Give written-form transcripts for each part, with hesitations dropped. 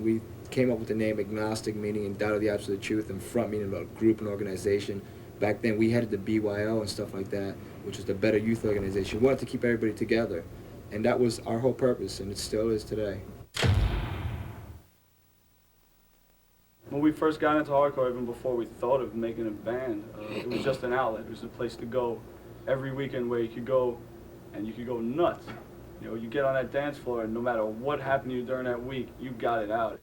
We came up with the name Agnostic, meaning in doubt of the absolute truth, and front meaning about group and organization. Back then we had the BYO and stuff like that, which was the Better Youth Organization. We wanted to keep everybody together, and that was our whole purpose, and it still is today. When we first got into hardcore, even before we thought of making a band, it was just an outlet. It was a place to go every weekend where you could go and you could go nuts. You know, you get on that dance floor and no matter what happened to you during that week, you got it out.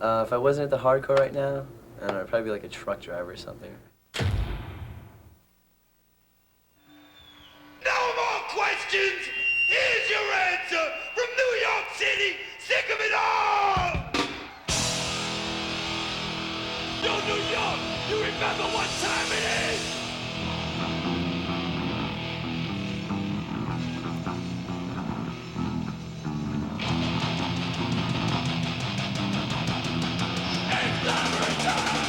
If I wasn't at the hardcore right now, I don't know, I'd probably be like a truck driver or something. No more questions! Here's your answer from New York City! Sick of it all! Yo, New York, you remember what time it is? It's every time!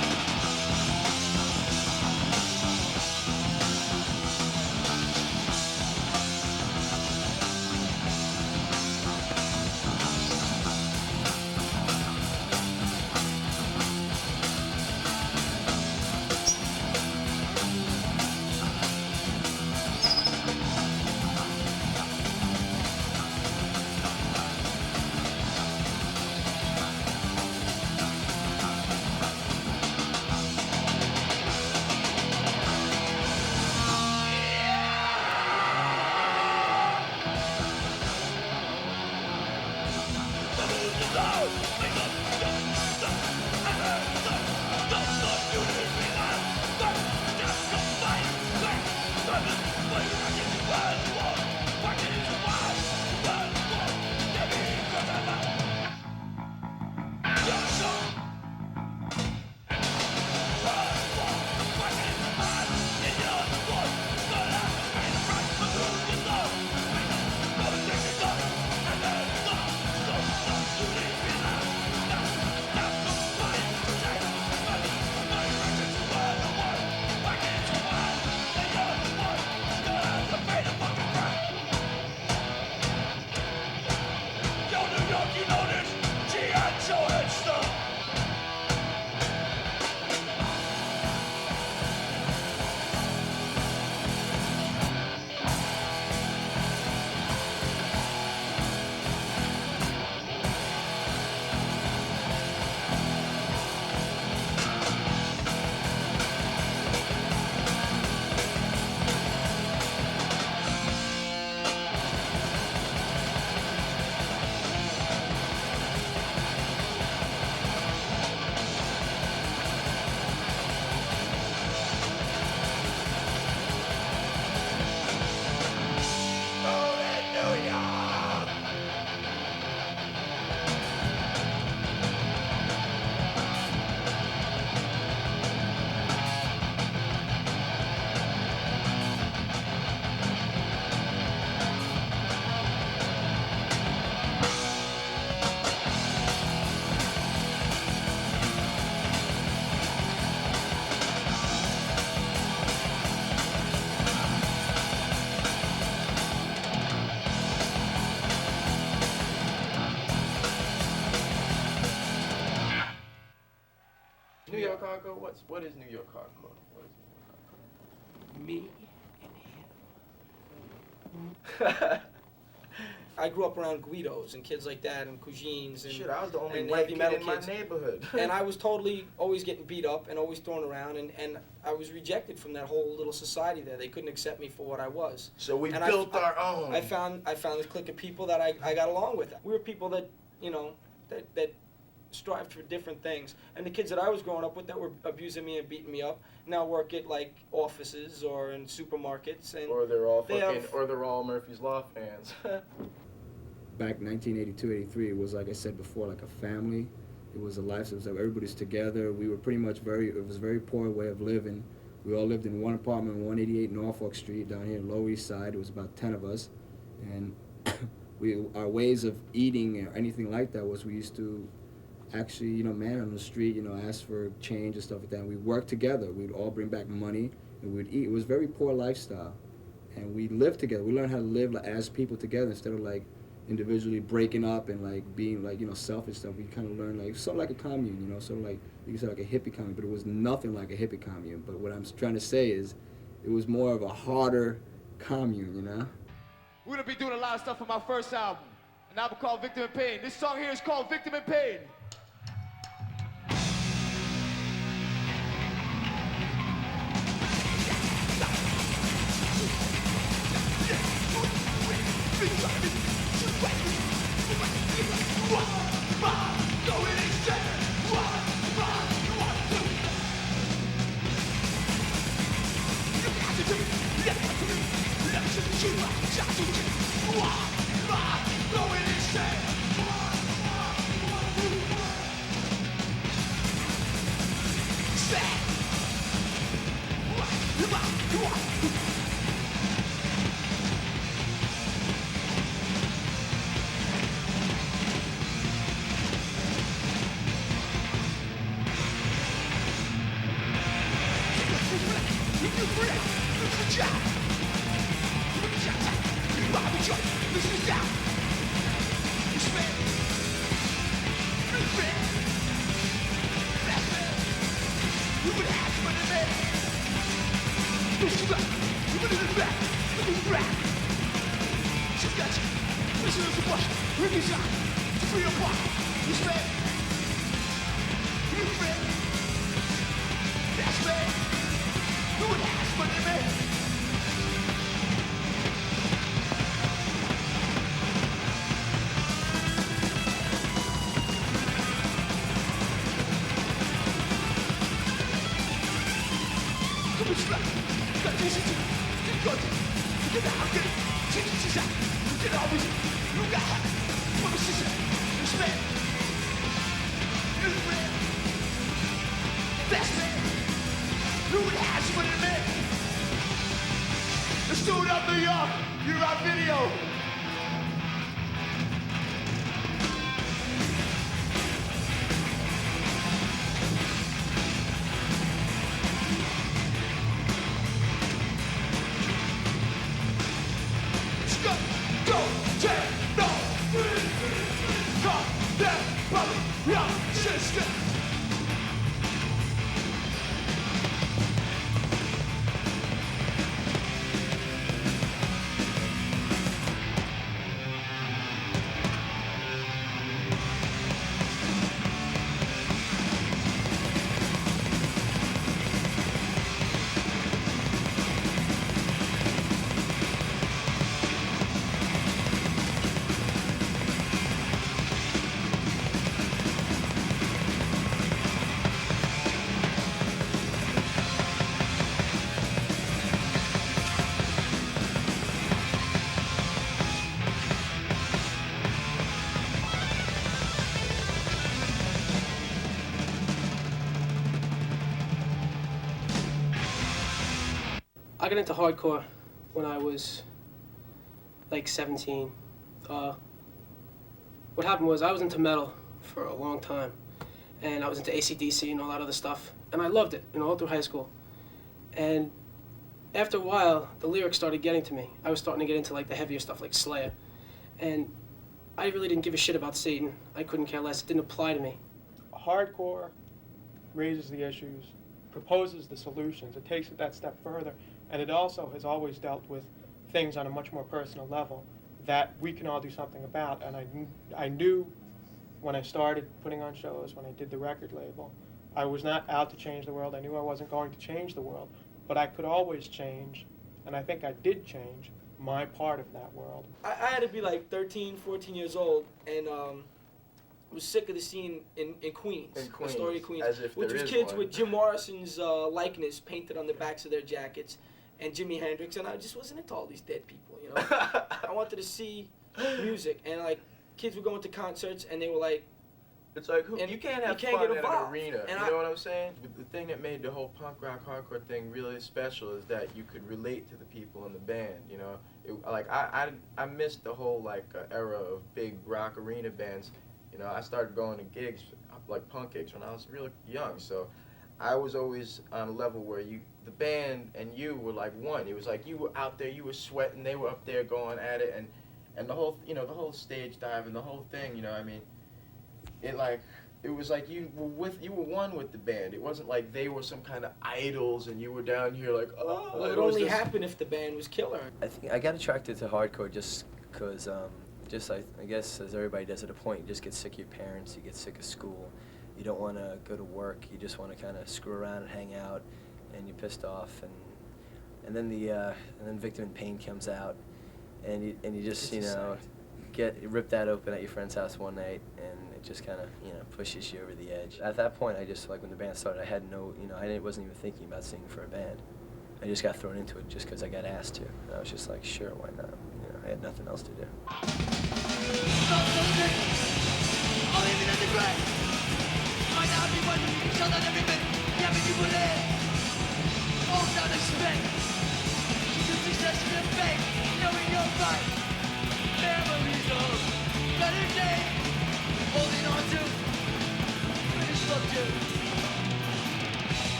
New York hardcore? What is New York hardcore? What is Me and him. I grew up around Guidos and kids like that and Cousins and Shit, I was the only and white heavy kid metal in my kids. neighborhood. And I was totally always getting beat up and always thrown around, and I was rejected from that whole little society there. They couldn't accept me for what I was. So we And built our own. I found this clique of people that I got along with. We were people that, you know, that strived for different things. And the kids that I was growing up with that were abusing me and beating me up now work at like offices or in supermarkets, and or they're all they fucking, have- or they're all Murphy's Law fans. Back 1982, 83, it was, like I said before, like a family. It was a life, it was like everybody's together. We were pretty much it was a very poor way of living. We all lived in one apartment, 188 Norfolk Street, down here in Lower East Side. It was about 10 of us. And our ways of eating or anything like that was we used to actually, you know, man on the street, you know, ask for change and stuff like that. And we worked together. We'd all bring back money and we'd eat. It was a very poor lifestyle. And we lived together. We learned how to live as people together instead of like individually breaking up and like being like, you know, selfish stuff. We kind of learned like sort of like a commune, you know, sort of like you can say like a hippie commune, but it was nothing like a hippie commune. But what I'm trying to say is, it was more of a harder commune, you know. We're gonna be doing a lot of stuff for my first album, an album called Victim in Pain. This song here is called Victim in Pain. Let's do it up, New York. You're on video. I got into hardcore when I was like 17. What happened was I was into metal for a long time, and I was into AC/DC and all that other stuff, and I loved it, you know, all through high school. And after a while, the lyrics started getting to me. I was starting to get into like the heavier stuff, like SOIA, and I really didn't give a shit about Satan. I couldn't care less. It didn't apply to me. Hardcore raises the issues, proposes the solutions. It takes it that step further, and it also has always dealt with things on a much more personal level that we can all do something about. And I knew when I started putting on shows, when I did the record label, I was not out to change the world. I knew I wasn't going to change the world, but I could always change, and I think I did change, my part of that world. I had to be like 13, 14 years old, and was sick of the scene in Queens. In Queens, Astoria, Queens. as if which there was is kids one. with Jim Morrison's likeness painted on the backs of their jackets, and Jimi Hendrix, and I just wasn't into all these dead people, you know? I wanted to see music, and like, kids were going to concerts, and they were like, It's like, And you can't you have can't fun get in an involved. arena. And You know what I'm saying? The thing that made the whole punk rock hardcore thing really special is that you could relate to the people in the band. You know, I missed the whole era of big rock arena bands. You know, I started going to gigs, like punk gigs, when I was real young. So I was always on a level where the band and you were like one. It was like you were out there, you were sweating, they were up there going at it, and and the whole, you know, the whole stage dive and the whole thing, you know, I mean, it was like you were one with the band. It wasn't like they were some kind of idols and you were down here like, oh. Well, it only happened if the band was killer. I think I got attracted to hardcore just because, I guess as everybody does at a point, you just get sick of your parents, you get sick of school, you don't want to go to work, you just want to kind of screw around and hang out, and you're pissed off, and then Victim in Pain comes out, and you just, you know, get ripped that open at your friend's house one night, and it just kind of, you know, pushes you over the edge. At that point, I just, like, when the band started, I had no, you know, I wasn't even thinking about singing for a band. I just got thrown into it just because I got asked to. And I was just like, sure, why not? You know, I had nothing else to do.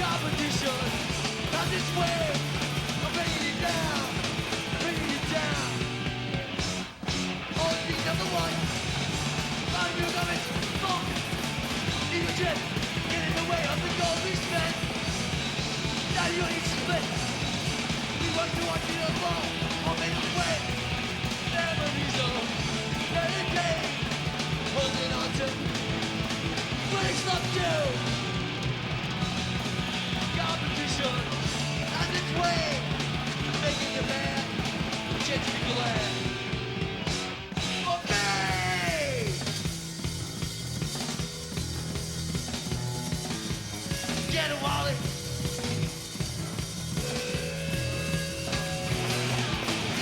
Competition, not this way. I'm bringing you down, bringing you down. On beat number one, line of coming, funk. Eagle jet, get in the way of the gold we spent. Now you ain't split. We want to watch you fall, or make it wet. Memories of better days, holding on to what it's left to. Competition has its way, making a man changing the land. For me! Get a wallet.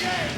Yeah!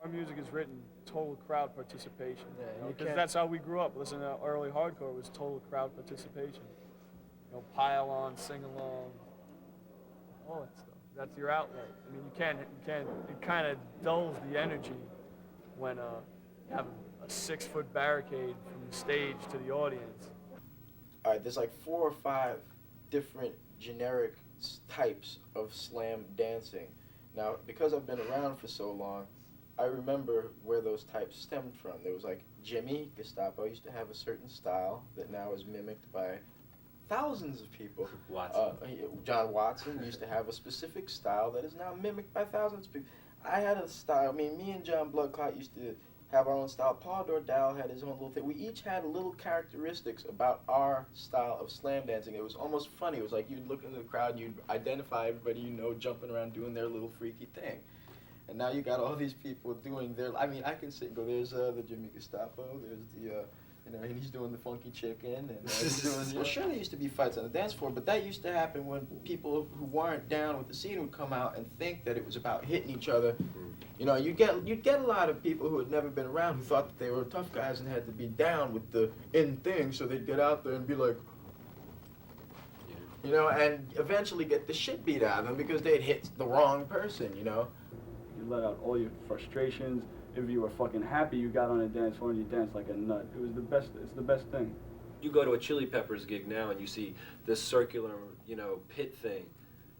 Our music is written total crowd participation. Yeah, You know, you 'cause can't- that's how we grew up. Listening to early hardcore was total crowd participation. You know, pile on, sing along, all that stuff. That's your outlet. I mean, you can't. It kind of dulls the energy when you have a 6-foot barricade from the stage to the audience. All right, there's like 4 or 5 different generic types of slam dancing. Now, because I've been around for so long, I remember where those types stemmed from. There was like Jimmy Gestapo used to have a certain style that now is mimicked by thousands of people. John Watson used to have a specific style that is now mimicked by thousands of people. I had a style, I mean, me and John Bloodclot used to have our own style. Paul Dordal had his own little thing. We each had little characteristics about our style of slam dancing. It was almost funny. It was like you'd look into the crowd and you'd identify everybody you know jumping around doing their little freaky thing. And now you got all these people doing their, I mean, I can sit and go, there's the Jimmy Gestapo, there's the, you know, and he's doing the funky chicken, and he's doing, you know, sure there used to be fights on the dance floor, but that used to happen when people who weren't down with the scene would come out and think that it was about hitting each other. You know, you'd get a lot of people who had never been around who thought that they were tough guys and had to be down with the in thing, so they'd get out there and be like, you know, and eventually get the shit beat out of them because they'd hit the wrong person, you know. You let out all your frustrations. If you were fucking happy, you got on a dance floor and you danced like a nut. It was the best. It's the best thing. You go to a Chili Peppers gig now and you see this circular, you know, pit thing.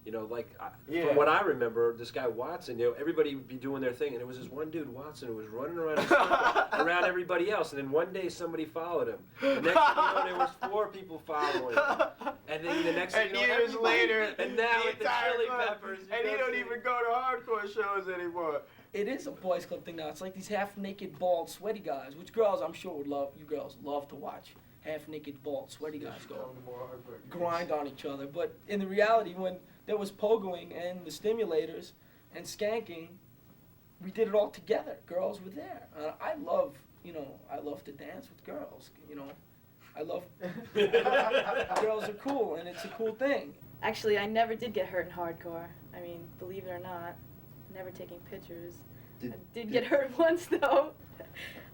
You know, like, from what I remember, this guy Watson, you know, everybody would be doing their thing, and it was this one dude, Watson, who was running around in circle around everybody else, and then one day somebody followed him. The next thing you know, there was 4 people following him. And then the next thing you know, years later, and now with the Chili Peppers. and he don't even go to hardcore shows anymore. It is a boys club thing now. It's like these half-naked, bald, sweaty guys, which girls I'm sure would love. You girls love to watch half-naked, bald, sweaty guys go grind on each other. But in the reality, when there was pogoing and the stimulators and skanking, we did it all together. Girls were there. I love, you know, I love to dance with girls. You know, I love girls are cool, and it's a cool thing. Actually, I never did get hurt in hardcore. I mean, believe it or not, never taking pictures. I did get hurt once though.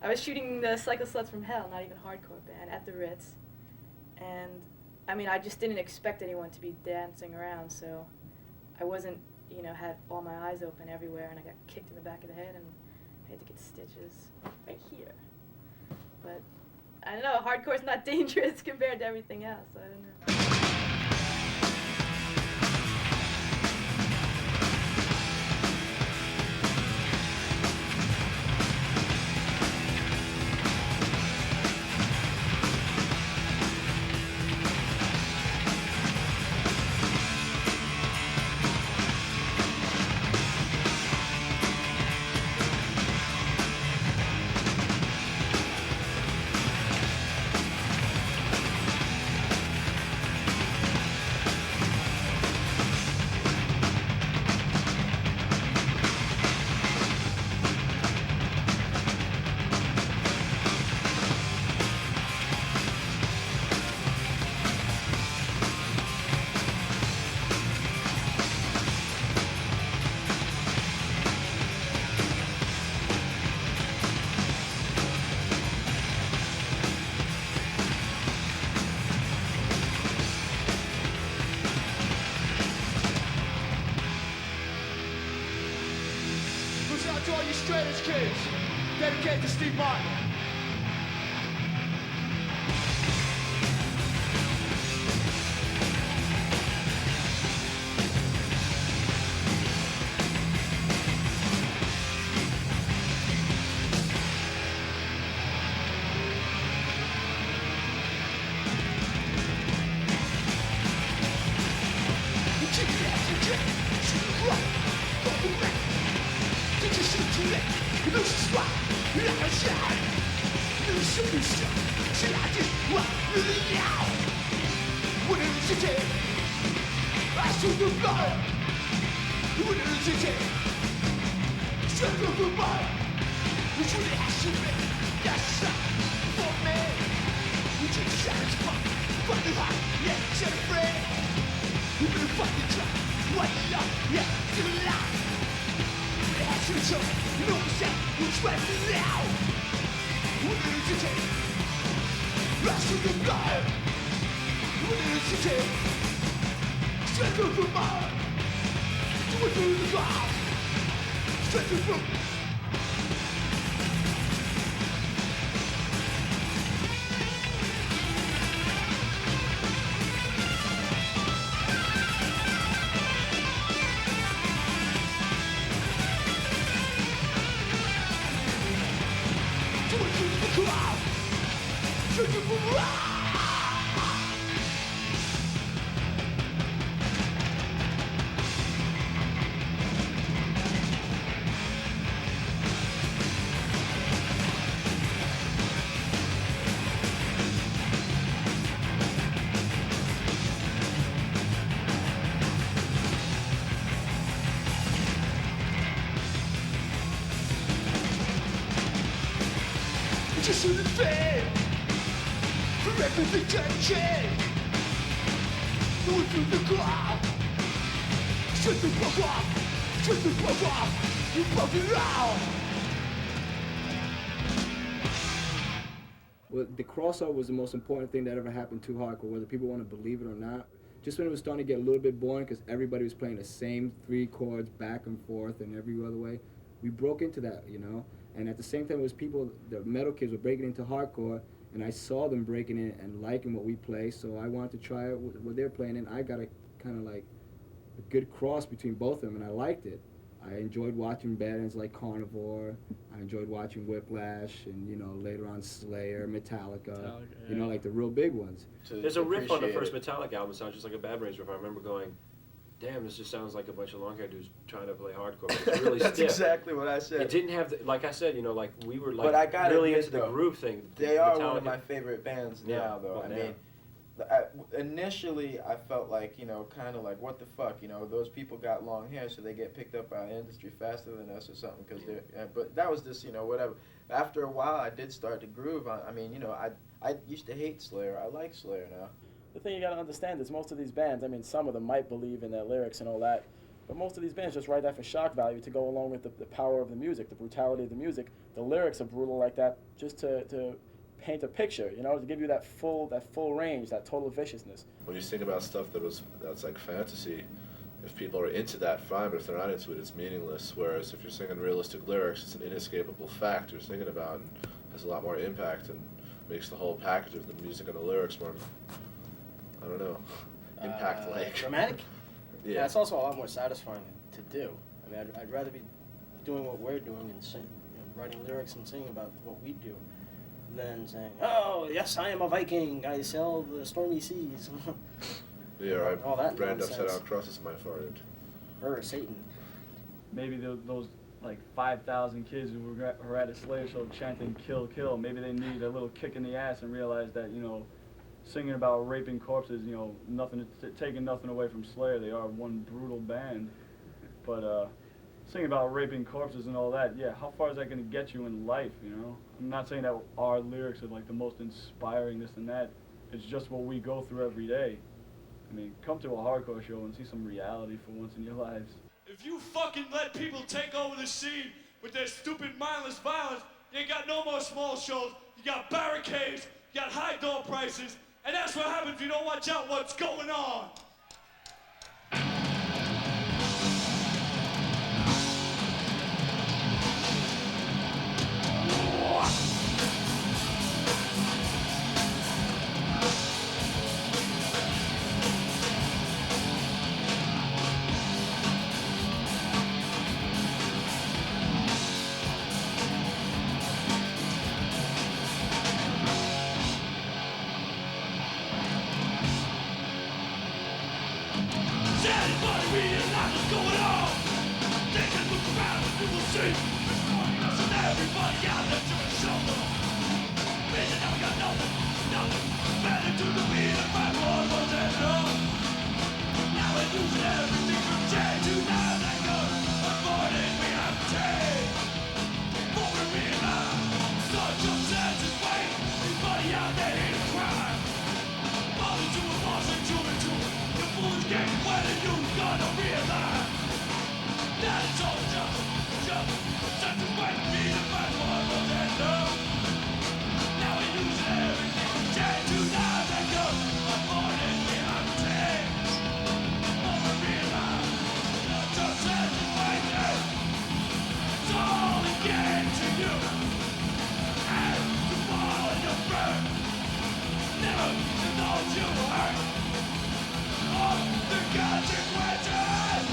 I was shooting the Cycle Sluts from Hell, not even hardcore band, at the Ritz, and I mean, I just didn't expect anyone to be dancing around, so I wasn't, you know, had all my eyes open everywhere, and I got kicked in the back of the head, and I had to get stitches right here. But I don't know, hardcore's not dangerous compared to everything else, so I don't know. To all you straight edge kids, dedicated to Steve Martin. Just in the fame, for everything to change. Going through the cloud, shut the fuck off, shut the fuck off, you fucking out. Well, the crossover was the most important thing that ever happened to hardcore, whether people want to believe it or not. Just when it was starting to get a little bit boring because everybody was playing the same 3 chords back and forth and every other way, we broke into that, you know? And at the same time, it was people, the metal kids were breaking into hardcore, and I saw them breaking in and liking what we play, so I wanted to try out what they're playing, and I got a kind of like a good cross between both of them, and I liked it. I enjoyed watching bands like Carnivore. I enjoyed watching Whiplash, and you know later on Slayer, Metallica. You know, like the real big ones. There's a riff on the first Metallica album. It sounds just like a Bad Brains riff. I remember going, "Damn, this just sounds like a bunch of long-haired dudes trying to play hardcore." It's really That's stiff. exactly what I said. It didn't have, like I said, you know, like we were like But I gotta really admit, into the though, groove thing. They are Metallica. one of my favorite bands Yeah, now, though. well, I now. mean, Initially, I felt like, you know, kind of like, what the fuck, you know, those people got long hair, so they get picked up by the industry faster than us or something, because they're, but that was just, you know, whatever. After a while, I did start to groove. I mean, you know, I used to hate Slayer. I like Slayer now. The thing you gotta understand is most of these bands, I mean, some of them might believe in their lyrics and all that, but most of these bands just write that for shock value to go along with the power of the music, the brutality of the music. The lyrics are brutal like that just to paint a picture, you know, to give you that full range, that total viciousness. When you sing about stuff that's like fantasy, if people are into that, fine, but if they're not into it, it's meaningless. Whereas if you're singing realistic lyrics, it's an inescapable fact you're singing about and has a lot more impact and makes the whole package of the music and the lyrics more, I don't know, impact-like. Dramatic? Yeah. It's also a lot more satisfying to do. I mean, I'd rather be doing what we're doing and writing lyrics and singing about what we do than saying, oh, yes, I am a Viking, I sail the stormy seas. Yeah, all that brand nonsense. upside down crosses my forehead. Or Satan. Maybe those like 5,000 kids who were at a Slayer show chanting "Kill, Kill." Maybe they need a little kick in the ass and realize that, you know, singing about raping corpses, you know, taking nothing away from Slayer. They are one brutal band, but singing about raping corpses and all that, yeah, how far is that going to get you in life, you know? I'm not saying that our lyrics are like the most inspiring, this and that. It's just what we go through every day. I mean, come to a hardcore show and see some reality for once in your lives. If you fucking let people take over the scene with their stupid mindless violence, you ain't got no more small shows, you got barricades, you got high door prices, and that's what happens if you don't watch out what's going on. Does anybody realize what's going on? They can look around and you will see it's going us and everybody out there to a shoulder. Reason now we got nothing, nothing better to the beat and fight for what they know. Now we're losing everything from day to night like a morning we have to take. But we realize such a sense is weight. Everybody out there in a crime. Bother to a boss and to a tool. The fool's getting wet and you gotta realize that it's all just such a way to be the fight for what they know. Now we're losing everything from day to night like a morning we have to take. But we realize such a sense is weight. It's all a game to you. And to follow your friend. Never to know you hurt. All the consequences.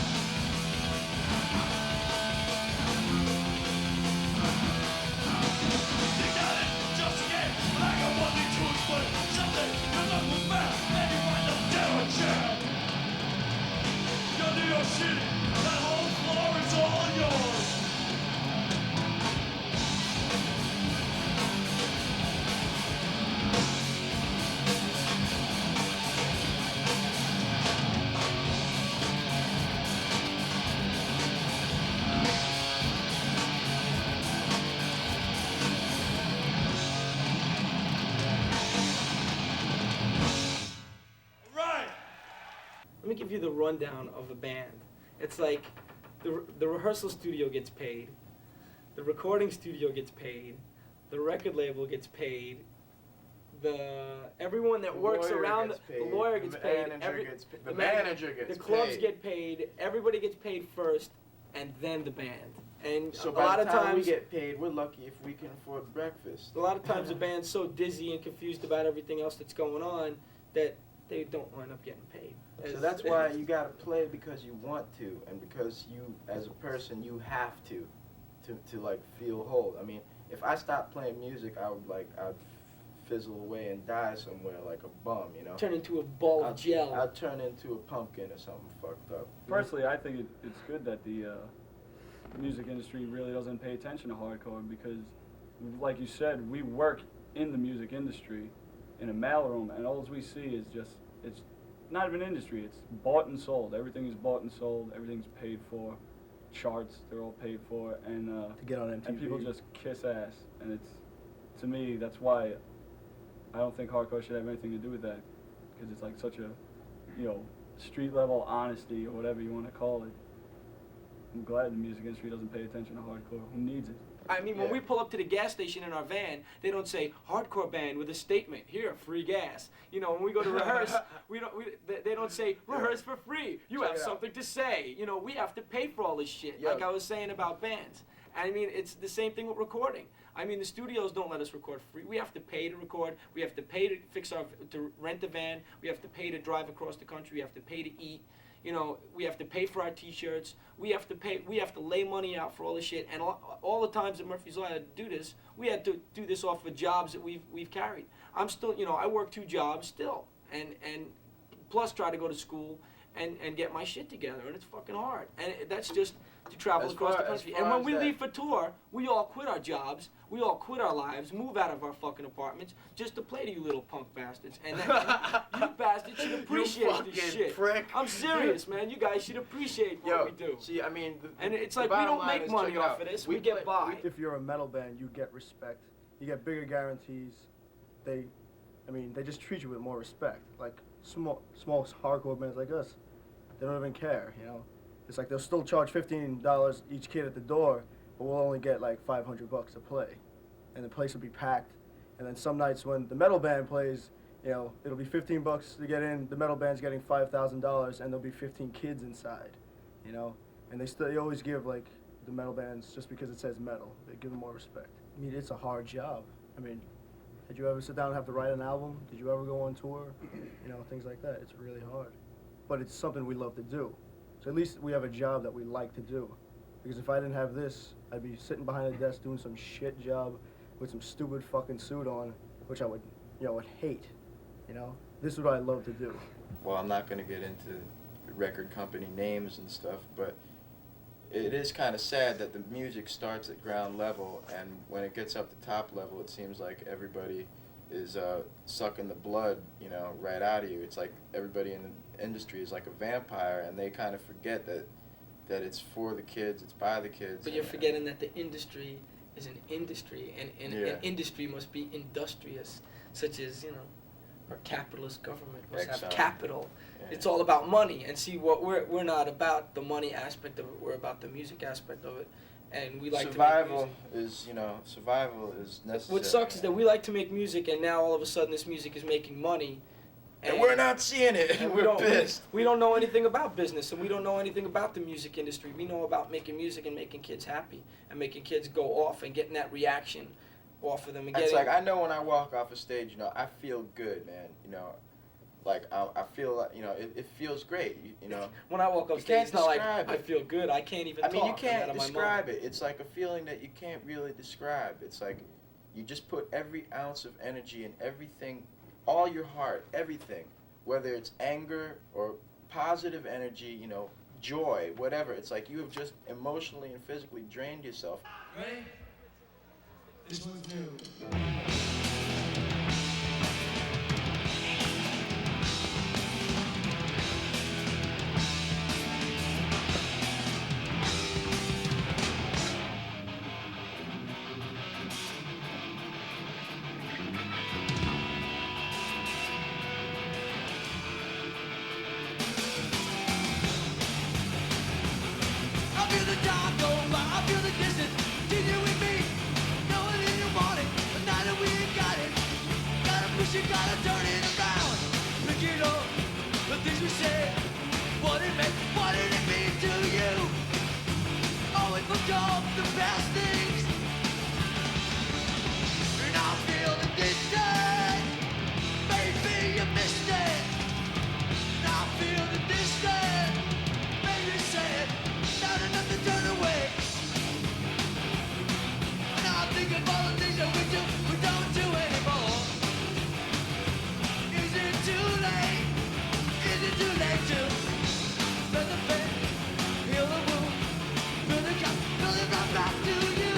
Think that it's just a game, but I got one thing to explain. Someday your luck will map and you wind up dead on chair. You're New York City, that whole floor is all yours. Right. Let me give you the rundown of a band. It's like the rehearsal studio gets paid, the recording studio gets paid, the record label gets paid, everyone that works around the lawyer gets paid, the manager gets paid. The clubs get paid, everybody gets paid first, and then the band. And So a by lot the of time we times get paid, we're lucky if we can afford breakfast. a lot of times the band's so dizzy and confused about everything else that's going on that they don't wind up getting paid. So that's why you gotta play because you want to, and because you, as a person, you have to like feel whole. I mean, if I stopped playing music, I'd fizzle away and die somewhere like a bum, you know. Turn into a ball of gel. I'd turn into a pumpkin or something fucked up. Personally, I think it's good that the music industry really doesn't pay attention to hardcore because, like you said, we work in the music industry. in a mailroom, and all we see is just, it's not even industry, it's bought and sold. Everything is bought and sold, everything's paid for. Charts, they're all paid for, and To get on MTV. and people just kiss ass, and it's, to me, that's why I don't think hardcore should have anything to do with that, because it's like such a, you know, street level honesty or whatever you want to call it. I'm glad the music industry doesn't pay attention to hardcore. Who needs it? I mean, when we pull up to the gas station in our van, they don't say hardcore band with a statement, here, free gas. You know, when we go to rehearse, they don't say rehearse for free. You have something to say. You know, we have to pay for all this shit, like I was saying about bands. I mean, it's the same thing with recording. I mean, the studios don't let us record free. We have to pay to record. We have to pay to rent a van. We have to pay to drive across the country. We have to pay to eat. You know, we have to pay for our T-shirts. We have to pay. We have to lay money out for all this shit. And all the times that Murphy's Law had to do this, we had to do this off of jobs that we've carried. I'm still, you know, I work 2 jobs still, and plus try to go to school and get my shit together, and it's fucking hard. And that's just to travel across the country. And when we leave for tour, we all quit our jobs, we all quit our lives, move out of our fucking apartments just to play to you little punk bastards. And you bastards should appreciate this shit. Prick. I'm serious, man. You guys should appreciate what we do. See, I mean, and it's like we don't make money off of this. We get by. If you're a metal band, you get respect. You get bigger guarantees. They just treat you with more respect. Like small hardcore bands like us, they don't even care, you know. It's like they'll still charge $15 each kid at the door, but we'll only get like $500 to play, and the place will be packed. And then some nights when the metal band plays, you know, it'll be $15 to get in. The metal band's getting $5,000, and there'll be 15 kids inside, you know. And they always give like the metal bands, just because it says metal, they give them more respect. I mean, it's a hard job. I mean, did you ever sit down and have to write an album? Did you ever go on tour? You know, things like that. It's really hard, but it's something we love to do. So at least we have a job that we like to do. Because if I didn't have this, I'd be sitting behind a desk doing some shit job with some stupid fucking suit on, which I would, you know, would hate. You know, this is what I love to do. Well, I'm not going to get into record company names and stuff, but it is kind of sad that the music starts at ground level, and when it gets up to top level, it seems like everybody is sucking the blood, you know, right out of you. It's like everybody in the industry is like a vampire, and they kind of forget that it's for the kids, it's by the kids. But you're forgetting that the industry is an industry, and an industry must be industrious, such as, you know, our capitalist government must have capital. Yeah. It's all about money, and see, what we're not about the money aspect of it, we're about the music aspect of it. And we like survival is necessary. What sucks is that we like to make music, and now all of a sudden this music is making money, and we're not seeing it. And we're pissed. We don't know anything about business, and we don't know anything about the music industry. We know about making music and making kids happy, and making kids go off and getting that reaction off of them. And it's like, I know when I walk off a stage, you know, I feel good, man. You know, like I feel like, you know, it feels great. You know, when I walk up stage, it's not like I feel good. I can't even. I mean, you can't describe it. It's like a feeling that you can't really describe. It's like you just put every ounce of energy and everything, all your heart, everything, whether it's anger or positive energy, you know, joy, whatever. It's like you have just emotionally and physically drained yourself. Ready? This one's new. You gotta turn it around, pick it up, the things we said, what it meant, what did it mean to you? Oh, we forgot the best things, and I feel the distance, maybe you missed it, and I feel the distance, maybe you said, not enough to turn away, and I think of all the things that we don't do anymore. Is it too late to let the pain heal the wound? Build it right back to you.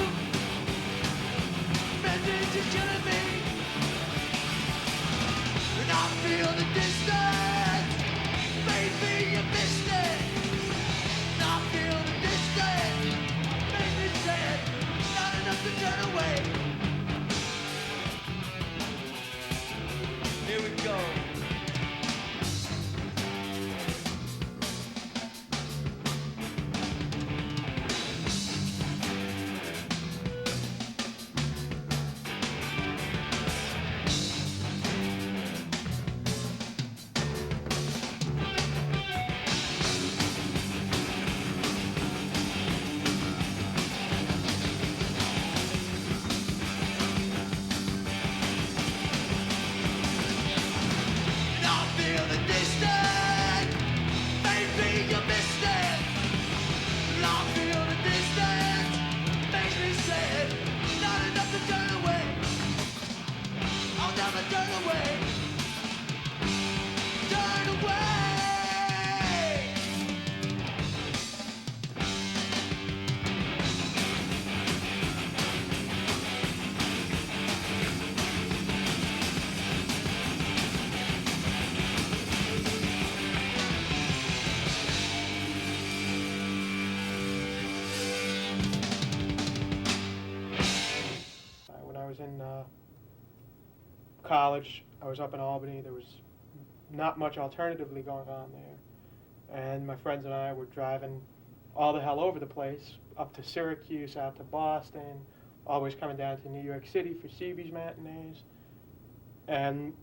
college. I was up in Albany. There was not much alternatively going on there. And my friends and I were driving all the hell over the place, up to Syracuse, out to Boston, always coming down to New York City for CB's matinees. And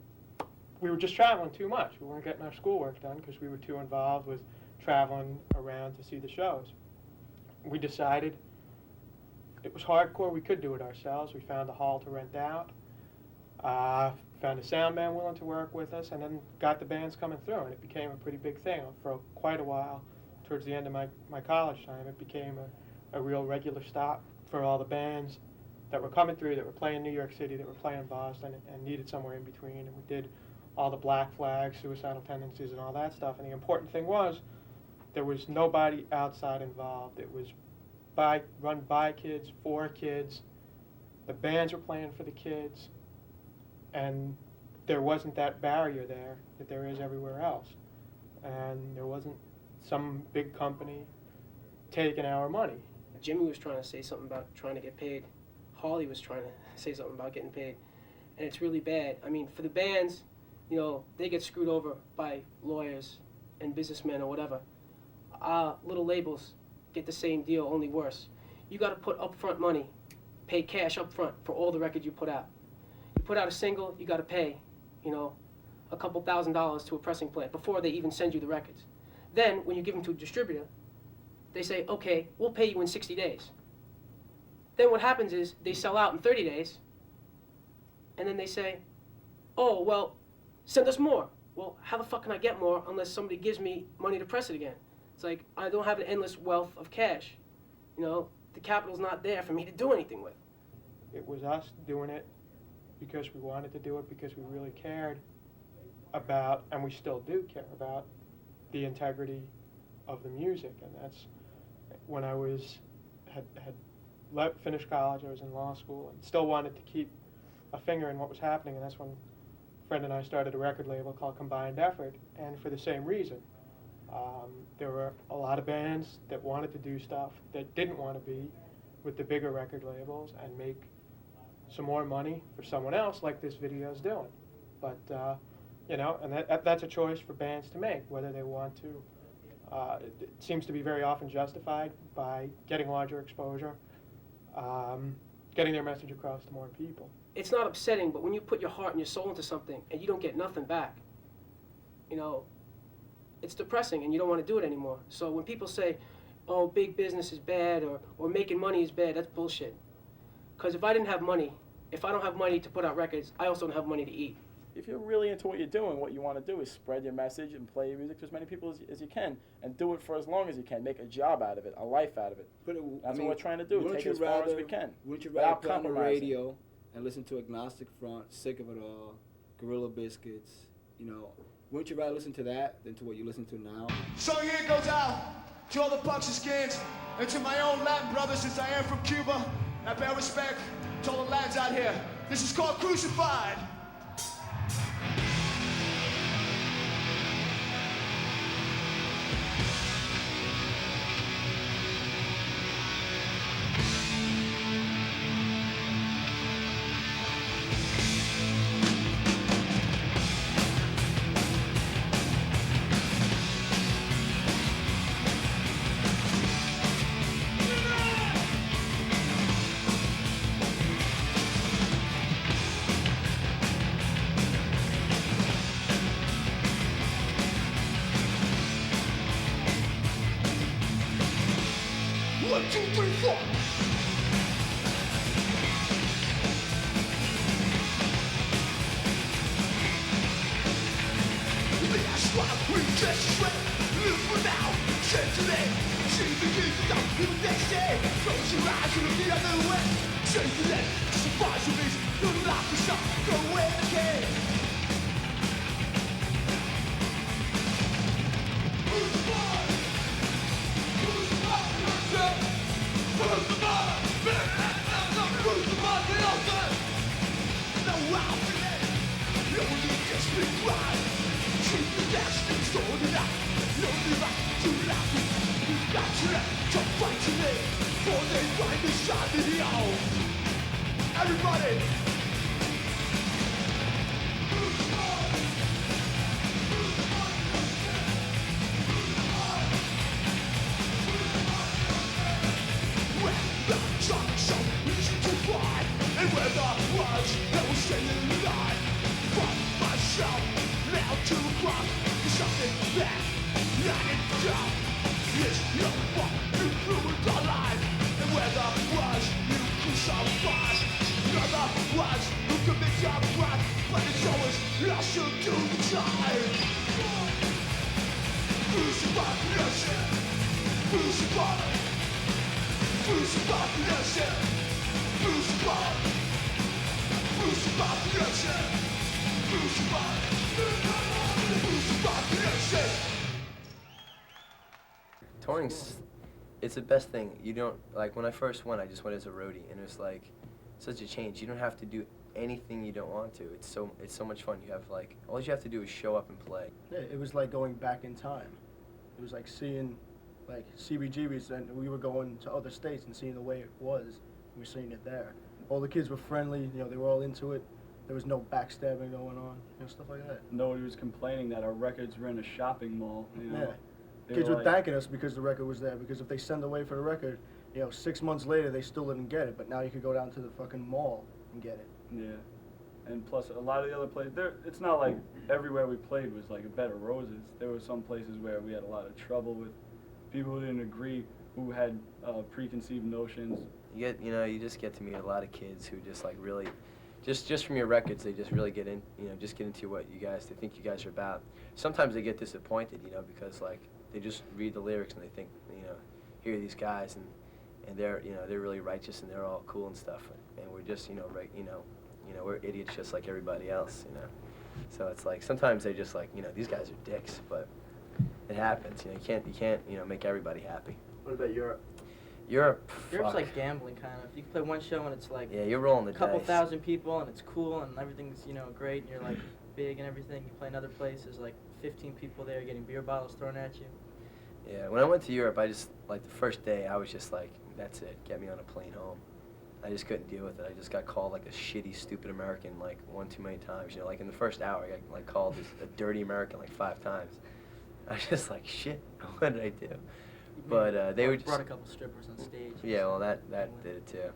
we were just traveling too much. We weren't getting our schoolwork done because we were too involved with traveling around to see the shows. We decided it was hardcore. We could do it ourselves. We found a hall to rent out. Found a sound man willing to work with us, and then got the bands coming through, and it became a pretty big thing. For quite a while, towards the end of my college time, it became a real regular stop for all the bands that were coming through, that were playing New York City, that were playing Boston, and needed somewhere in between. And we did all the Black Flags, Suicidal Tendencies, and all that stuff. And the important thing was, there was nobody outside involved. It was run by kids, for kids. The bands were playing for the kids. And there wasn't that barrier there that there is everywhere else. And there wasn't some big company taking our money. Jimmy was trying to say something about trying to get paid. Harley was trying to say something about getting paid. And it's really bad. I mean, for the bands, you know, they get screwed over by lawyers and businessmen or whatever. Little labels get the same deal, only worse. You got to put upfront money, pay cash upfront for all the records you put out. You put out a single, you got to pay, you know, a couple $1,000s to a pressing plant before they even send you the records. Then, when you give them to a distributor, they say, okay, we'll pay you in 60 days. Then what happens is they sell out in 30 days, and then they say, oh, well, send us more. Well, how the fuck can I get more unless somebody gives me money to press it again? It's like, I don't have an endless wealth of cash. You know, the capital's not there for me to do anything with. It was us doing it because we wanted to do it, because we really cared about, and we still do care about, the integrity of the music. And that's when I had finished college, I was in law school, and still wanted to keep a finger in what was happening, and that's when a friend and I started a record label called Combined Effort, and for the same reason. There were a lot of bands that wanted to do stuff that didn't want to be with the bigger record labels and make some more money for someone else, like this video is doing. But, you know, and that's a choice for bands to make, whether they want to. It seems to be very often justified by getting larger exposure, getting their message across to more people. It's not upsetting, but when you put your heart and your soul into something and you don't get nothing back, you know, it's depressing and you don't want to do it anymore. So when people say, oh, big business is bad or making money is bad, that's bullshit. Because if I didn't have money, if I don't have money to put out records, I also don't have money to eat. If you're really into what you're doing, what you want to do is spread your message and play your music to as many people as you can, and do it for as long as you can. Make a job out of it, a life out of it. But That's what we're trying to do. Take it as far as we can. Wouldn't you rather put on the radio and listen to Agnostic Front, Sick of It All, Gorilla Biscuits, you know? Wouldn't you rather listen to that than to what you listen to now? So here it goes out to all the punks and skins, and to my own Latin brothers, since I am from Cuba. I bear respect to all the lads out here. This is called Crucified. Touring's, it's the best thing. You don't, like, when I first went, I just went as a roadie, and it was like such a change. You don't have to do anything you don't want to. It's so much fun. You have, like, all you have to do is show up and play. Yeah, it was like going back in time. It was like seeing, like, CBGBs, and we were going to other states and seeing the way it was. We were seeing it there. All the kids were friendly, you know, they were all into it. There was no backstabbing going on, you know, stuff like that. Nobody was complaining that our records were in a shopping mall, you know. Yeah. Kids were thanking us because the record was there, because if they send away for the record, you know, 6 months later they still didn't get it, but now you could go down to the fucking mall and get it. Yeah. And plus, a lot of the other places, it's not like everywhere we played was like a bed of roses. There were some places where we had a lot of trouble with people who didn't agree, who had preconceived notions. You just get to meet a lot of kids who just like really, just from your records, they just really get in, just get into what they think you guys are about. Sometimes they get disappointed, because like they just read the lyrics and they think, here are these guys and they're, they're really righteous and they're all cool and stuff, and we're just, we're idiots just like everybody else, So it's like sometimes they just like, these guys are dicks, but it happens. You can't, make everybody happy. What about Europe? Europe's like gambling, kind of. You can play one show and it's like you're rolling the couple dice. thousand people and it's cool and everything's great and you're like big and everything. You play another place, there's like 15 people there getting beer bottles thrown at you. Yeah, when I went to Europe, I just like the first day I was just like, that's it, get me on a plane home. I just couldn't deal with it. I just got called like a shitty, stupid American like one too many times. Like in the first hour, I got like called a dirty American like 5 times. I was just like, shit, what did I do? But they were just brought a couple strippers on stage. Yeah, well that did it too.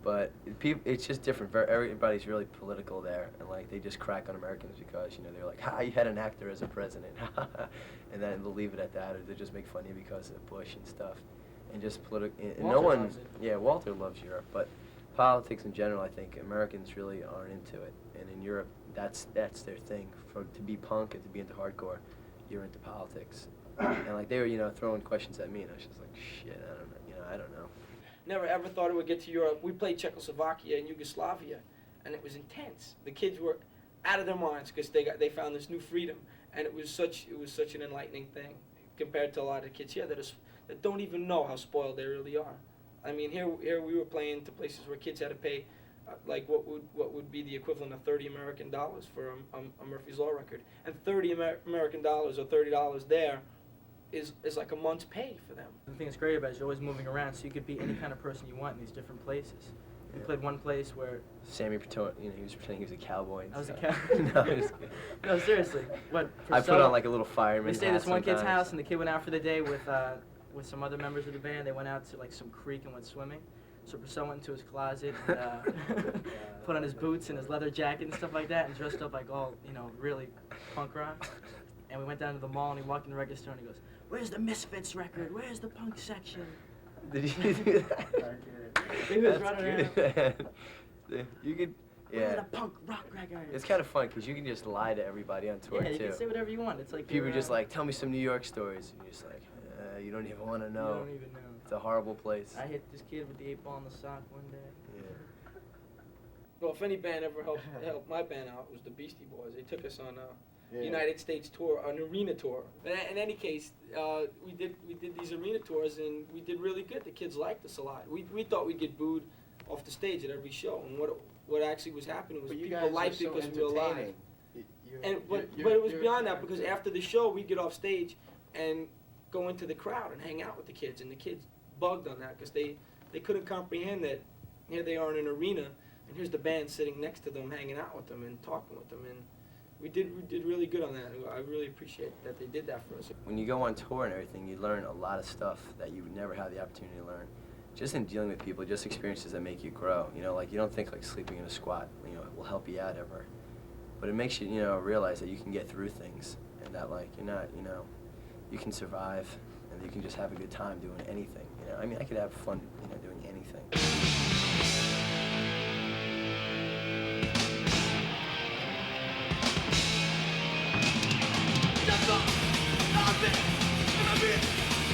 But it's just different. Everybody's really political there, and like they just crack on Americans because they're like, ha, you had an actor as a president, and then they'll leave it at that, or they just make fun of you because of Bush and stuff, and just political. No one, loves it. yeah, Walter loves Europe, but politics in general, I think Americans really aren't into it, and in Europe, that's their thing. To be punk and to be into hardcore, you're into politics, and like they were throwing questions at me, and I was just like, shit, I don't know. Never ever thought it would get to Europe. We played Czechoslovakia and Yugoslavia, and it was intense. The kids were out of their minds because they found this new freedom, and it was such an enlightening thing compared to a lot of kids here that don't even know how spoiled they really are. I mean, here we were playing to places where kids had to pay like what would be the equivalent of $30 American for a Murphy's Law record, and $30 American or $30 there is like a month's pay for them. The thing that's great about it is you're always moving around, so you could be any kind of person you want in these different places. We played one place where Sammy Petone, he was pretending he was a cowboy. And I was a stuff. cowboy. No, I'm just kidding. No, seriously. But I put on like a little fireman We stayed hat at this one kid's sometimes. house, and the kid went out for the day with some other members of the band. They went out to like some creek and went swimming. So Priscilla went into his closet and put on his boots and his leather jacket and stuff like that, and dressed up like all really punk rock. And we went down to the mall, and he walked in the record store, and he goes, "Where's the Misfits record? Where's the punk section?" Did you do that? He was running around. You could, Where's the punk rock record? It's kind of fun because you can just lie to everybody on tour Yeah, you too. can say whatever you want. It's like People are just like, tell me some New York stories. And you're just like, you don't even want to know. You don't even know. It's a horrible place. I hit this kid with the 8-ball in the sock one day. Yeah. Well, if any band ever helped my band out, it was the Beastie Boys. They took us on a United States tour, an arena tour. In any case, we did these arena tours, and we did really good. The kids liked us a lot. We thought we'd get booed off the stage at every show, and what actually was happening was people liked it because we were live. But it was beyond that, because after the show, we'd get off stage and go into the crowd and hang out with the kids, and the kids bugged on that because they couldn't comprehend that here they are in an arena, and here's the band sitting next to them, hanging out with them and talking with them, and we did really good on that. I really appreciate that they did that for us. When you go on tour and everything, you learn a lot of stuff that you would never have the opportunity to learn just in dealing with people, just experiences that make you grow. You know, like you don't think like sleeping in a squat, you know, will help you out ever, but it makes you, you know, realize that you can get through things and that like you're not, you know, you can survive and you can just have a good time doing anything. You know, I mean, I could have fun, you know, doing anything.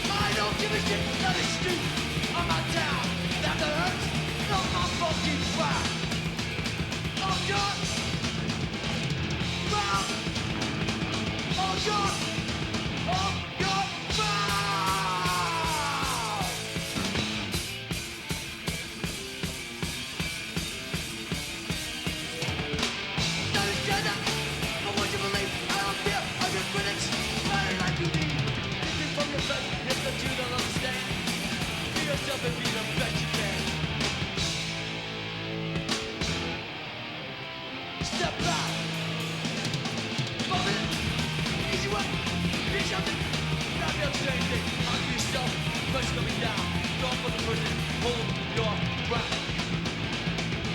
I don't give a shit, let it street on my town. That hurts, not my fucking fire. Oh God, wow. Oh God, wow. Not a stand up, but what you believe, I don't fear of your critics. Fighting like you need, listen from your best, if that you don't understand. Be yourself and be the best you can. Step back, bump it, easy one, be something. Not the same thing, argue yourself, push coming down. Go for the person, hold your ground.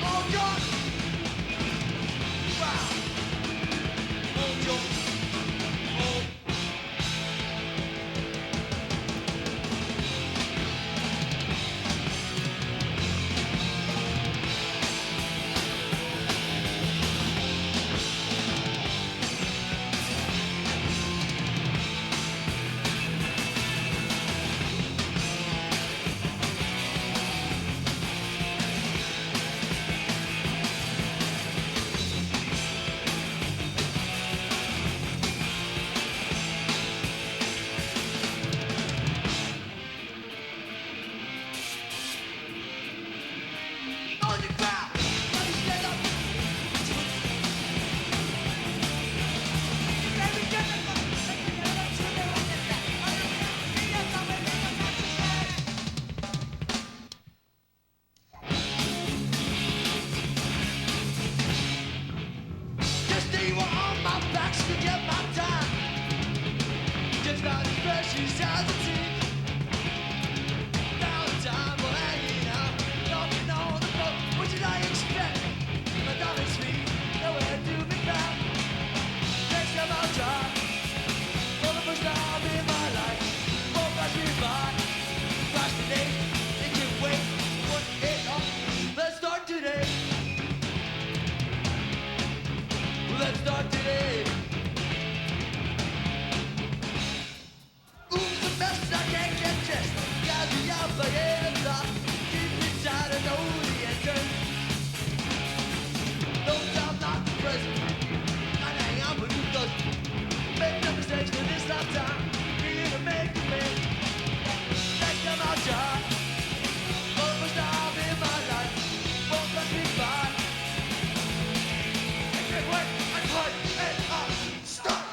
Oh God! Wow! Hold your, hold. On the ground, let me stand up. Every just they were on my back to get my time. Just not as precious as it seems. Now the time for hanging out, talking on the boat. What did I expect? My diamond sweet, nowhere to be found. Next time I'll try, for the first time in my life. Won't pass me by, procrastinate, and can't wait. Put it off, let's start today. Let's start today. Ooh, the mess I can't get dressed. Got me out by hands off. Deep inside I know the answer. No, I'm not the president. I hang out with who doesn't. Make no mistakes for this lifetime. Here to make a man. Next time I'll try. For the first time in my life. Won't pass me by. I can't wait. I cut and I'll start.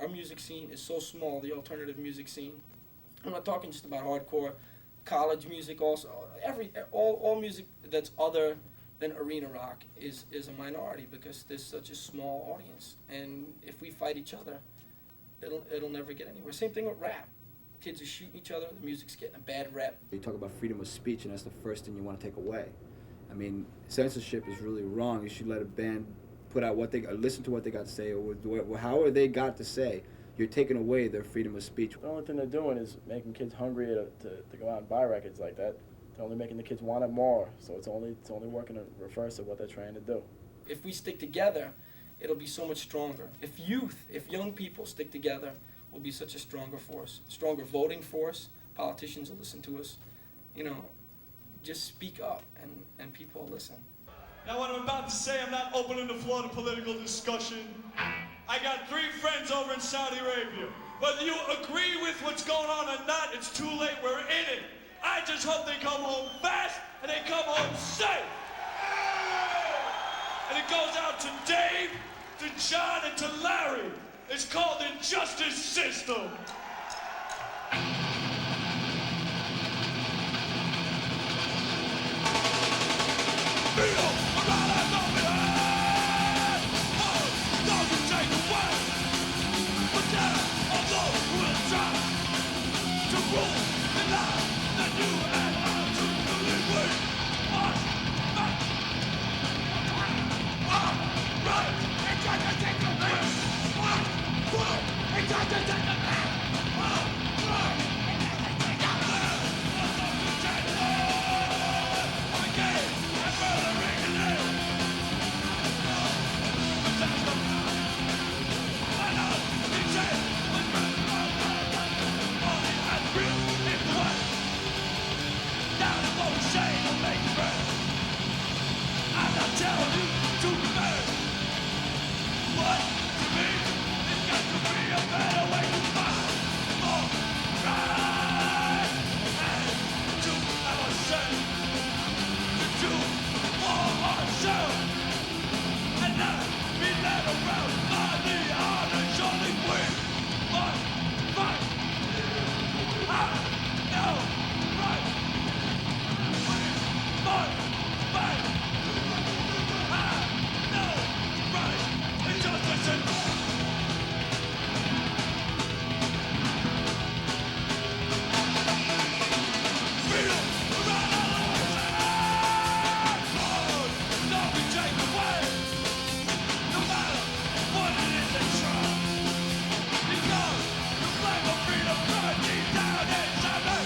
Our music scene is so small, the alternative music scene. I'm not talking just about hardcore, college music also. All music that's other than arena rock is a minority because there's such a small audience. And if we fight each other, it'll never get anywhere. Same thing with rap. Kids are shooting each other, the music's getting a bad rep. You talk about freedom of speech, and that's the first thing you want to take away. I mean, censorship is really wrong. You should let a band put out what they listen to what they got to say, or however they got to say. You're taking away their freedom of speech. The only thing they're doing is making kids hungry to go out and buy records like that. They're only making the kids want it more. So it's only working in reverse of what they're trying to do. If we stick together, it'll be so much stronger. If young people stick together, we'll be such a stronger force, stronger voting force. Politicians will listen to us. You know, just speak up, and people will listen. Now what I'm about to say, I'm not opening the floor to political discussion. I got 3 friends over in Saudi Arabia. Whether you agree with what's going on or not, it's too late, we're in it. I just hope they come home fast and they come home safe. And it goes out to Dave, to John, and to Larry. It's called the justice system. Freedom, around us all we have. Oh, don't you take away. But there are those who will try to rule the life that you and I truly we must fight. Right, it's time to take the man. It's time to take the man. Right, it's time to take the man. Again, and murdering the name. But that's the man. I know, he said, but only has real influence. Now the whole shame will make friends. I'm not telling you to marry. But to me, it's got to be a better way to find more right. And to ourselves, to do for ourselves, and not be led around by the honors only we must fight. I know right. We must fight. I know right. Injustice and freedom around all the world. Don't be taken away. No matter what it is they try. Because the flag of freedom burns deep down inside me.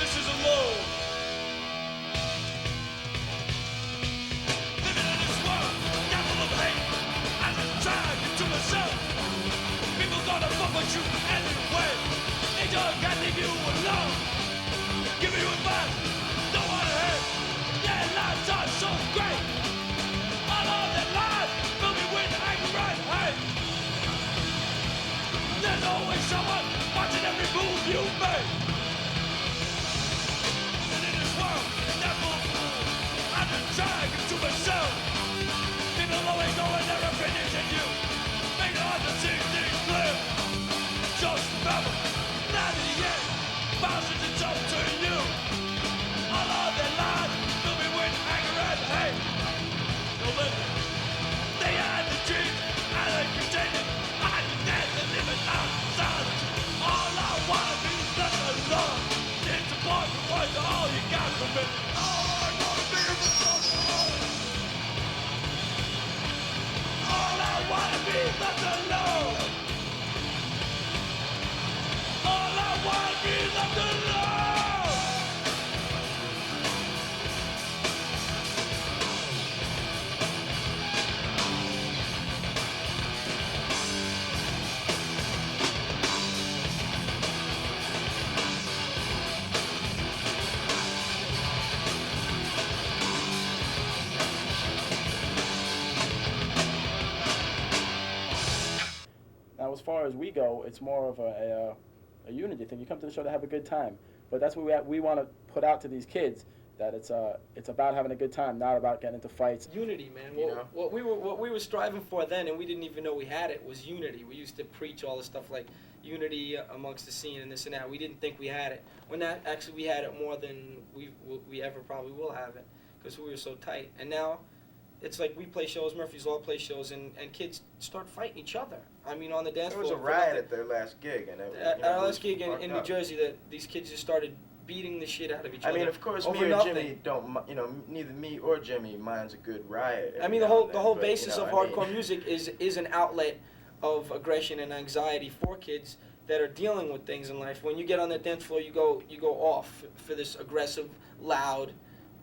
This is a low. Living in this world, devil of hate. As I'm trying to myself, people gonna fuck with you anyway. They just can't leave you alone. Give you advice, don't wanna hate. Their lives are so great. All of their lives fill me with anger and hate. There's always someone watching every move you make. And in this world, devil, I'm just trying to myself. People always knowing their opinions in you. Make it hard to see things clear. Just remember, 98 bounces it's up to you. All of their lives fill me with anger and hate. No living, they had the dreams and they pretended I dead and living outside. All I wanna be is left alone. It's important words are all you got from me. All I wanna be is left alone. All I wanna be is left alone. All I wanna be is left alone. Now, as far as we go, it's more of a unity thing. You come to the show to have a good time, but that's what we want to put out to these kids. That it's about having a good time, not about getting into fights. Unity, man. You know? What we were striving for then, and we didn't even know we had it, was unity. We used to preach all this stuff like unity amongst the scene and this and that. We didn't think we had it. When that actually we had it more than we ever probably will have it, because we were so tight. And now, it's like we play shows, Murphy's Law play shows, and kids start fighting each other. I mean, on the dance There floor. was a riot at their last gig, and at our last gig in New Jersey, that these kids just started beating the shit out of each other. I mean, of course, over me or nothing. Jimmy don't, you know, neither me or Jimmy minds a good riot. I mean, the whole basis of hardcore music is an outlet of aggression and anxiety for kids that are dealing with things in life. When you get on the dance floor, you go off for this aggressive, loud,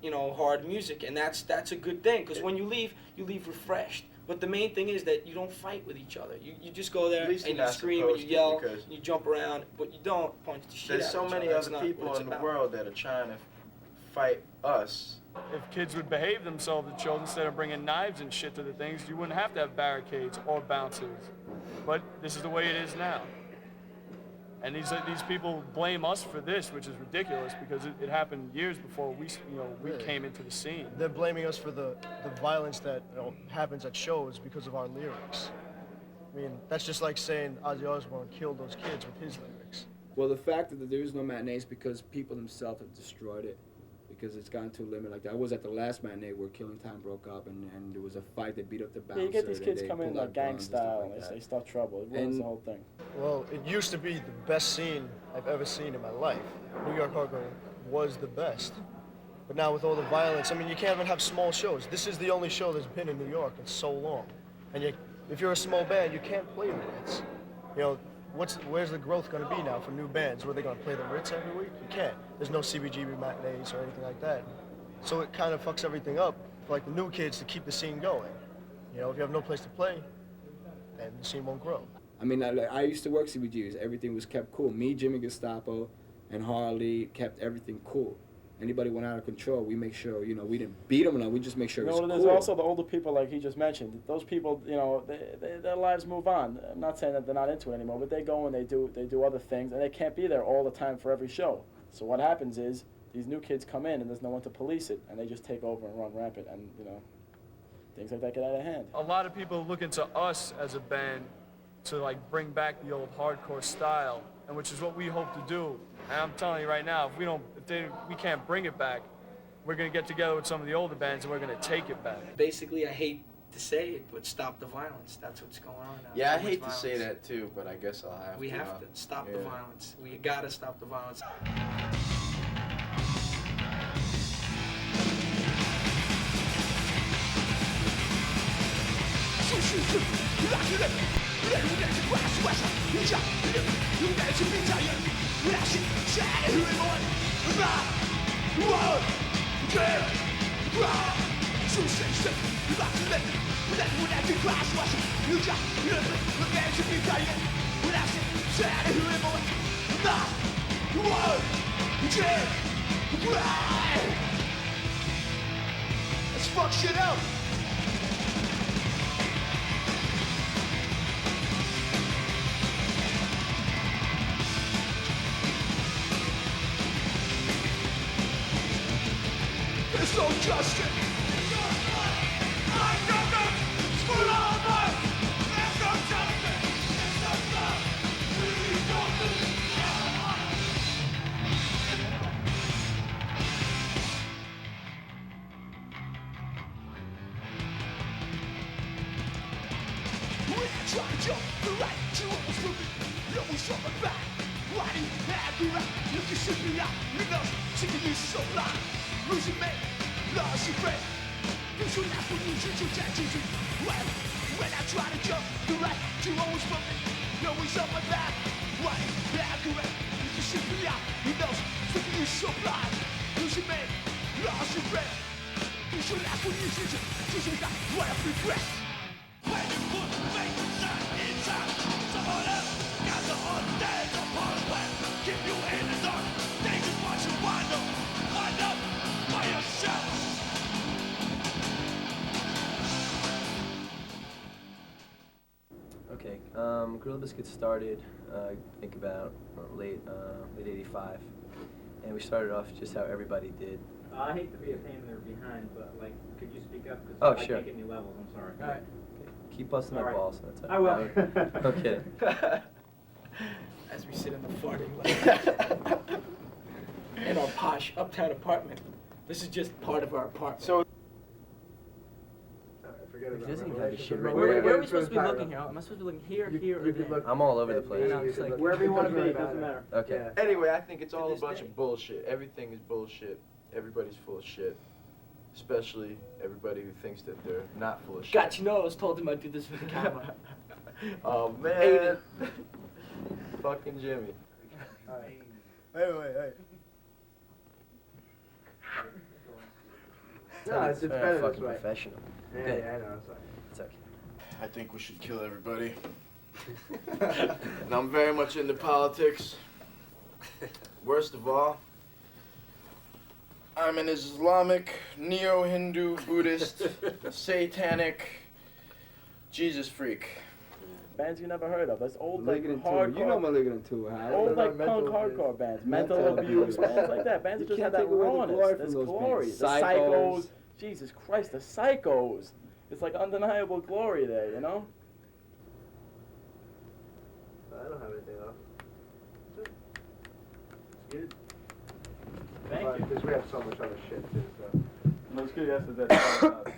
you know, hard music, and that's a good thing, because when you leave refreshed. But the main thing is that you don't fight with each other. You just go there and you scream and you yell and you jump around, but you don't punch the shit out of each other. There's so many other people in the world that are trying to fight us. If kids would behave themselves at shows instead of bringing knives and shit to the things, you wouldn't have to have barricades or bouncers. But this is the way it is now. And these people blame us for this, which is ridiculous, because it happened years before we came into the scene. They're blaming us for the violence that happens at shows because of our lyrics. I mean, that's just like saying Ozzy Osbourne killed those kids with his lyrics. Well, the fact that there is no matinees because people themselves have destroyed it, because it's gotten to a limit. Like I was at the last matinee where Killing Time broke up, and there was a fight that beat up the bouncer. Yeah, you get these kids and they come in pulled like out gang guns and stuff style, like and that. they start trouble. It ruins the whole thing. Well, it used to be the best scene I've ever seen in my life. New York hardcore was the best. But now with all the violence, I mean, you can't even have small shows. This is the only show that's been in New York in so long. And if you're a small band, you can't play the Ritz. You know, where's the growth going to be now for new bands? Were they going to play the Ritz every week? You can't. There's no CBGB matinees or anything like that. So it kind of fucks everything up for like the new kids to keep the scene going. You know, if you have no place to play, then the scene won't grow. I mean, I used to work CBGBs. Everything was kept cool. Me, Jimmy Gestapo, and Harley kept everything cool. Anybody went out of control, we make sure, we didn't beat them enough. We just make sure it was there's cool. also the older people, like he just mentioned. Those people, their lives move on. I'm not saying that they're not into it anymore, but they go and they do other things, and they can't be there all the time for every show. So what happens is these new kids come in, and there's no one to police it, and they just take over and run rampant, and things like that get out of hand. A lot of people look into us as a band to like bring back the old hardcore style, and which is what we hope to do. And I'm telling you right now, if we can't bring it back, we're gonna get together with some of the older bands and we're gonna take it back. Basically, I hate to say it, but stop the violence. That's what's going on now. Yeah, I Too much hate to violence. say that too, but I guess I'll have to. We have to stop the violence. We gotta stop the violence. Let's fuck shit up. There's no justice. I'm nothing. Full of us. There's no justice. There's no love. There's nothing. Try to jump the right to almost moving. No one's on my back. Why do you have the right? You can shoot me out. You know, taking you so blind. Losing me, lost your friend. You should laugh when you should change. When I try to jump the right to always moving. No one's on my back. Why do you have the right? You can shoot me out. You know, taking you so blind. Losing me, lost your friend. You should laugh when you should change. What a regret. When you put faith inside someone else, got the undead upon web, keep you in the dark. They just want you wind up by yourself. Okay, Gorilla Biscuits started, I think about late '85, and we started off just how everybody did. I hate to be a pain in their behind, but like, could you speak up? Because Oh, I sure. can't get any levels. I'm sorry. All right. Keep busting All my right. balls. That's it. I will. Okay. As we sit in the farting in our posh uptown apartment. This is just part of our apartment. So Forget He about doesn't it. even have his shit Where- right where- there. are we supposed to be looking here? Am I supposed to be looking here, You- here, you or could there? look- I'm all over the place. Yeah, I was could like, look- Wherever you want to be, really it doesn't matter. matter. Okay. Yeah. anyway, I think it's To all a this bunch day. of bullshit. Everything is bullshit. Everybody's full of shit. Especially everybody who thinks that they're not full of shit. God, you know I was told him I'd do this for the camera. Oh Hate man. it. Fucking Jimmy. Wait. No, it's Very better this fucking way. professional. Yeah, Good. yeah, I know. It's like. It's okay. I think we should kill everybody. And I'm very much into politics. Worst of all, I'm an Islamic, neo-Hindu, Buddhist, satanic Jesus freak. Bands you never heard of. That's old like Malignant hardcore. too. You know Malignant too, Hal. Old like Mental punk abuse. hardcore bands, Mental mental abuse, abuse. bands like that. Bands that You just have can't that take away the rawness. glory from There's those glory. bands. The Psychos. Psychos. Jesus Christ, the Psychos. It's like undeniable glory there, you know? I don't have anything else. It's good. Thank you. Because we have so much other shit too. So. Let's get yesterday.